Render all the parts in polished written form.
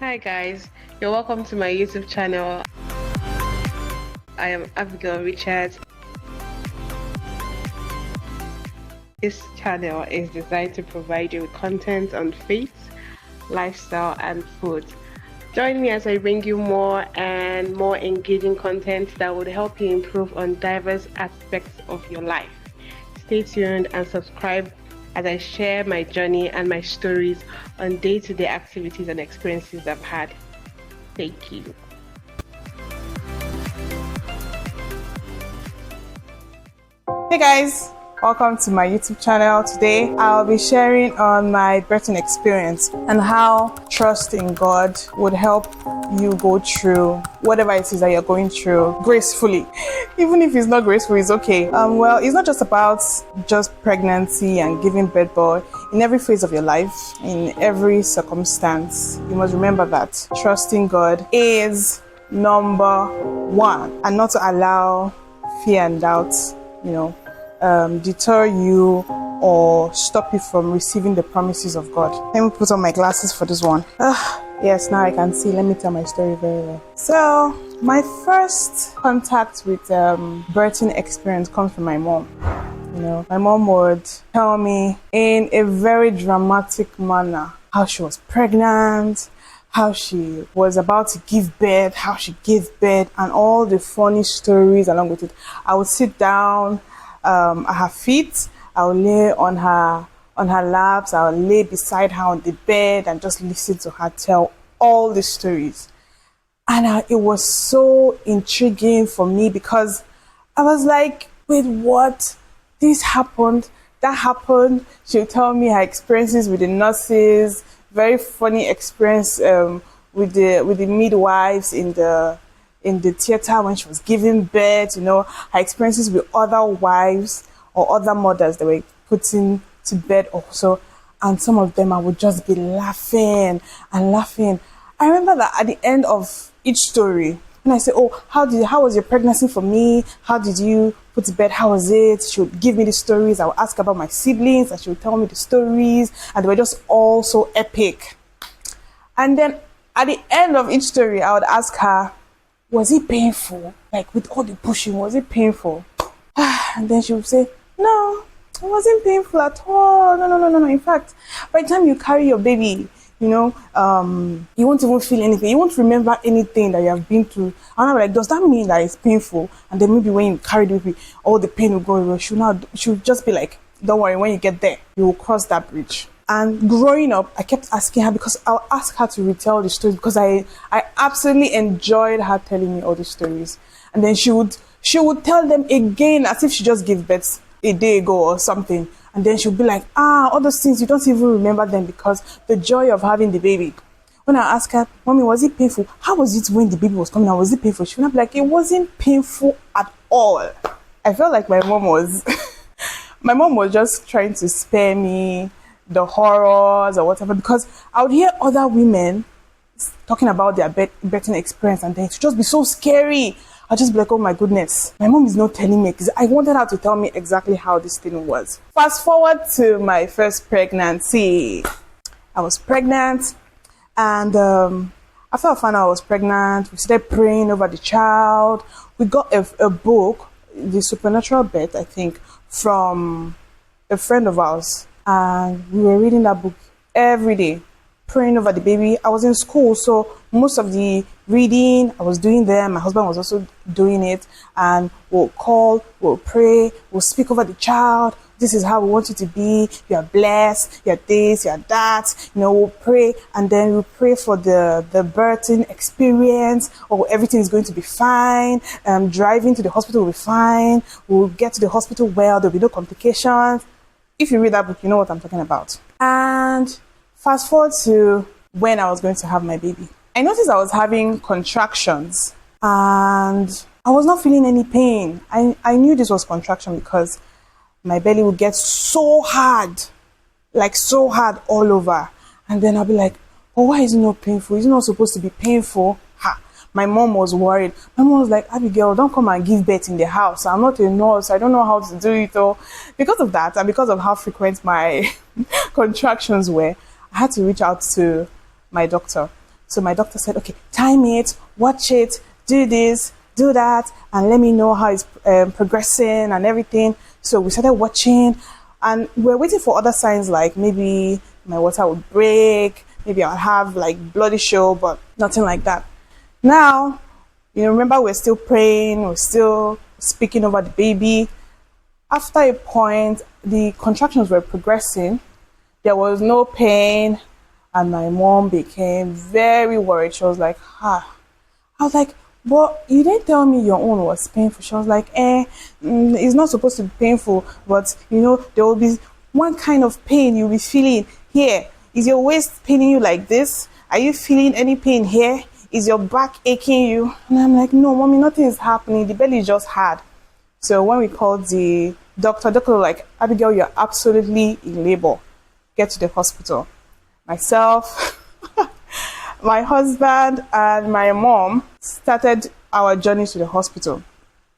Hi guys, you're welcome to my YouTube channel. I am Abigail Richards. This channel is designed to provide you with content on faith, lifestyle and food. Join me as I bring you more and more engaging content that would help you improve on diverse aspects of your life. Stay tuned and subscribe as I share my journey and my stories on day-to-day activities and experiences I've had. Thank you. Hey guys, welcome to my YouTube channel. Today I'll be sharing on my birthing experience and how trust in God would help you go through whatever it is that you're going through gracefully. Even if it's not graceful, it's okay. Well, it's not just about just pregnancy and giving birth, but in every phase of your life, in every circumstance, you must remember that trusting God is number one, and not to allow fear and doubt, deter you or stop you from receiving the promises of God. Let me put on my glasses for this one. Yes, now I can see. Let me tell my story very well. So, my first contact with birthing experience comes from my mom. My mom would tell me in a very dramatic manner how she was pregnant, how she was about to give birth, how she gave birth, and all the funny stories along with it. I would sit down at her feet. I would lay on her laps. I would lay beside her on the bed and just listen to her tell all the stories. And it was so intriguing for me because I was like, wait, what? This happened, that happened. She would tell me her experiences with the nurses, very funny experience with the midwives in the theater when she was giving birth, her experiences with other wives or other mothers that were putting to bed also. And some of them I would just be laughing and laughing. I remember that at the end of each story, when I say, how was your pregnancy for me? How did you put to bed? How was it? She would give me the stories. I would ask about my siblings and she would tell me the stories. And they were just all so epic. And then at the end of each story, I would ask her, was it painful? Like with all the pushing, was it painful? And then she would say, no, it wasn't painful at all. No. In fact, by the time you carry your baby, you won't even feel anything. You won't remember anything that you have been through. And I'm like, does that mean that it's painful? And then maybe when you carry the baby, all the pain will go away. She'll just be like, don't worry, when you get there, you will cross that bridge. And growing up, I kept asking her because I'll ask her to retell the stories because I absolutely enjoyed her telling me all the stories. And then she would tell them again as if she just gave birth a day ago or something. And then she'll be like, all those things, you don't even remember them because the joy of having the baby. When I ask her, Mommy, was it painful? How was it when the baby was coming out? Was it painful? She would be like, it wasn't painful at all. I felt like my mom was just trying to spare me the horrors or whatever, because I would hear other women talking about their birthing experience and then it would just be so scary. I'll just be like, oh my goodness, my mom is not telling me because I wanted her to tell me exactly how this thing was. Fast forward to my first pregnancy. I was pregnant and after I found out I was pregnant, we started praying over the child. We got a book, The Supernatural Birth, I think, from a friend of ours. And we were reading that book every day, praying over the baby. I was in school, so most of the reading I was doing there. My husband was also doing it. And we'll call, we'll pray, we'll speak over the child. This is how we want you to be. You are blessed. You are this, you are that. We'll pray. And then we'll pray for the birthing experience. Everything is going to be fine. Driving to the hospital will be fine. We'll get to the hospital well. There'll be no complications. If you read that book, you know what I'm talking about. And fast forward to when I was going to have my baby. I noticed I was having contractions and I was not feeling any pain. I knew this was contraction because my belly would get so hard, like so hard all over. And then I'll be like, why is it not painful? It's not supposed to be painful. My mom was worried. My mom was like, Abigail, don't come and give birth in the house. I'm not a nurse. I don't know how to do it. Because of that, and because of how frequent my contractions were, I had to reach out to my doctor So my doctor said, okay, time it, watch it, do this, do that, and let me know how it's progressing and everything. So we started watching, and we're waiting for other signs, like maybe my water would break, maybe I'll have like bloody show, but nothing like that. Now, remember, we're still praying, we're still speaking over the baby. After a point, the contractions were progressing. There was no pain, and my mom became very worried. She was like, I was like, but you didn't tell me your own was painful. She was like, it's not supposed to be painful, but there will be one kind of pain you'll be feeling here. Is your waist paining you like this? Are you feeling any pain here? Is your back aching you? And I'm like, no, mommy, nothing is happening. The belly is just hard. So when we called the doctor was like, Abigail, you're absolutely in labor. Get to the hospital. Myself, my husband, and my mom started our journey to the hospital.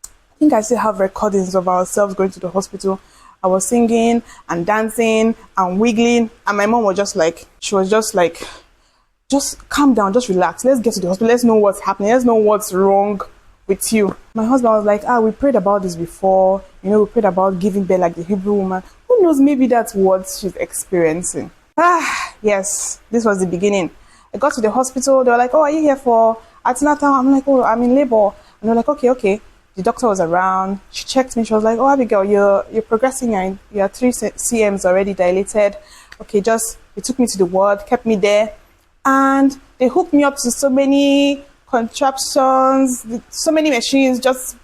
I think I still have recordings of ourselves going to the hospital. I was singing and dancing and wiggling, and my mom was just like, just calm down, just relax. Let's get to the hospital. Let's know what's happening. Let's know what's wrong with you. My husband was like, we prayed about this before. We prayed about giving birth like the Hebrew woman. Who knows, maybe that's what she's experiencing. Yes, this was the beginning. I got to the hospital. They were like, are you here for antenatal? I'm like, I'm in labor. And they're like, okay. The doctor was around. She checked me. She was like, Abigail, you're progressing. You're 3 cms already dilated. Okay, they took me to the ward, kept me there. And they hooked me up to so many contraptions, so many machines, just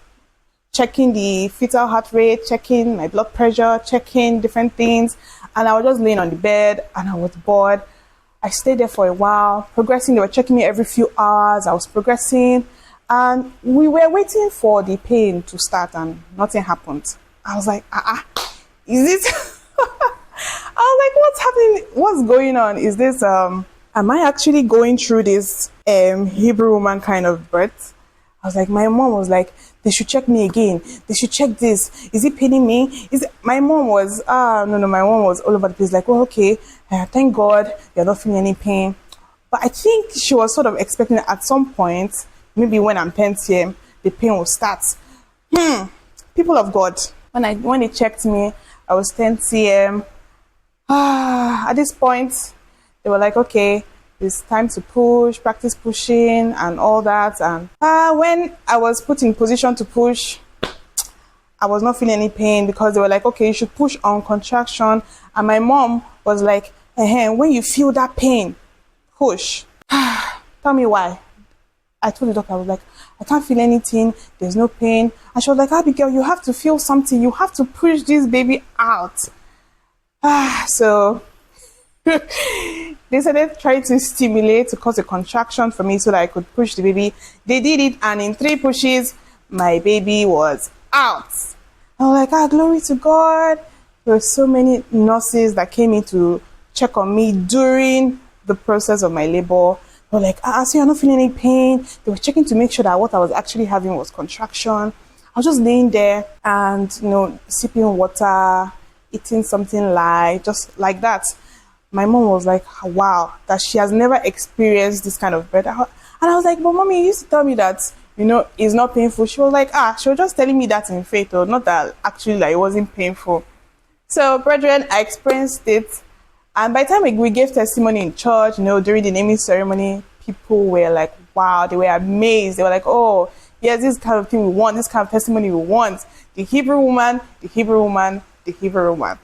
checking the fetal heart rate, checking my blood pressure, checking different things. And I was just laying on the bed and I was bored. I stayed there for a while, progressing. They were checking me every few hours. I was progressing. And we were waiting for the pain to start and nothing happened. I was like, is it? I was like, what's happening? What's going on? Is this, am I actually going through this Hebrew woman kind of birth? I was like, my mom was like, they should check me again. They should check this. Is it paining me? My mom was, no, my mom was all over the place. Like, okay, thank God you're not feeling any pain. But I think she was sort of expecting that at some point, maybe when I'm 10 cm, the pain will start. People of God, when they checked me, I was 10 cm. At this point, they were like, okay, it's time to practice pushing and all that. And when I was put in position to push, I was not feeling any pain because they were like, okay, you should push on contraction. And my mom was like, when you feel that pain, push. Tell me why. I told the doctor, I was like, I can't feel anything. There's no pain. And she was like, Abigail, you have to feel something. You have to push this baby out. So they started trying to stimulate to cause a contraction for me so that I could push the baby. They did it, and in 3 pushes, my baby was out. I was like, glory to God. There were so many nurses that came in to check on me during the process of my labor. They were like, so you're not feeling any pain? They were checking to make sure that what I was actually having was contraction. I was just laying there and, sipping water, eating something light, just like that. My mom was like, wow, that she has never experienced this kind of birth. And I was like, but mommy, you used to tell me that, it's not painful. She was like, she was just telling me that in faith, or not that actually it wasn't painful. So, brethren, I experienced it. And by the time we gave testimony in church, during the naming ceremony, people were like, wow, they were amazed. They were like, oh, yes, this kind of thing we want, this kind of testimony we want. The Hebrew woman, the Hebrew woman, the Hebrew woman.